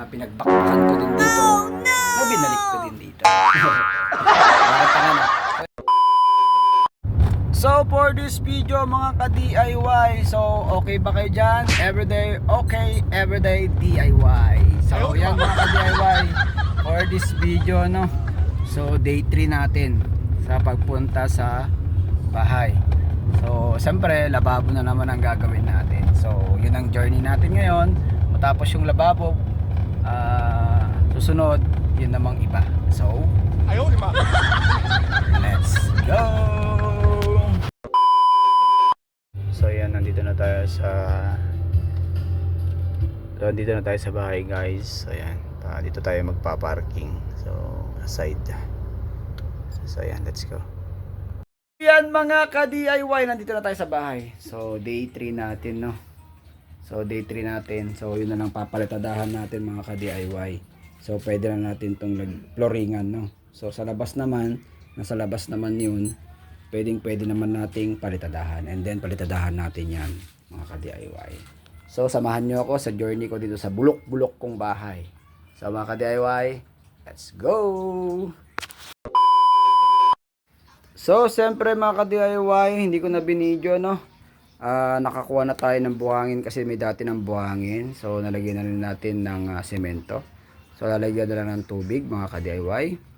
pinagbakbakan ko din dito na binalik ko din dito. Bakit ka na? So for this video mga ka-DIY, so okay ba kayo dyan? Everyday okay, everyday DIY. So yan mga ka-DIY for this video, no. So day 3 natin sa pagpunta sa bahay. So siyempre lababo na naman ang gagawin natin. So yun ang journey natin ngayon. Matapos yung lababo, susunod yun namang iba. So let's go. So yan, nandito na tayo sa bahay guys. So yan, dito tayo magpa-parking. So aside. So yan, let's go. Yan mga ka-DIY, nandito na tayo sa bahay. So day 3 natin, no. So day 3 natin. So yun na lang papalitadahan natin mga ka-DIY. So pwede na natin tong floringan, no. So sa labas naman, nasa labas naman yun. Pwede naman nating palitadahan, and then palitadahan natin yan mga ka-DIY. So samahan nyo ako sa journey ko dito sa bulok-bulok kong bahay. So mga ka-DIY, let's go! So siyempre mga ka-DIY, hindi ko na binidyo, no. Nakakuha na tayo ng buhangin kasi may dati ng buhangin. So nalagyan na rin natin ng semento. So lalagyan na lang ng tubig mga ka-DIY.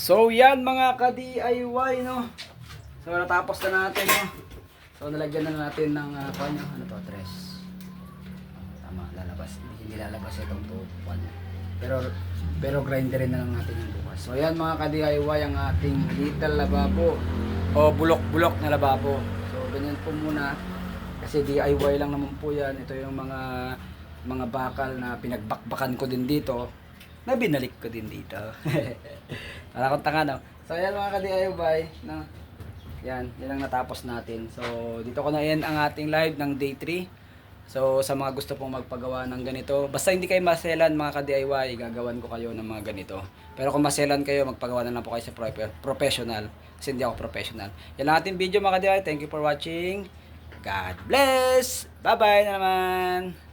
So yan mga ka-DIY, no. So natapos na natin, no. So nalagyan na natin ng ano to, tres. Tama, lalabas. Hindi lalabas itong tupan. Pero grinderin na lang natin yung bukas. So yan mga ka-DIY, ang ating little lababo o bulok-bulok na lababo. So ganyan po muna kasi DIY lang naman po yan. Ito yung mga bakal na pinagbakbakan ko din dito na binalik ko din dito. Para akong tanga, no? So yan mga ka-DIY, no? Yan ang natapos natin. So dito ko na end ang ating live ng day 3. So sa mga gusto pong magpagawa ng ganito, basta hindi kayo maselan mga ka-DIY, gagawan ko kayo ng mga ganito. Pero kung maselan kayo, magpagawa na lang po kayo sa professional, kasi hindi ako professional. Yan ang ating video mga ka-DIY. Thank you for watching. God bless! Bye bye na naman!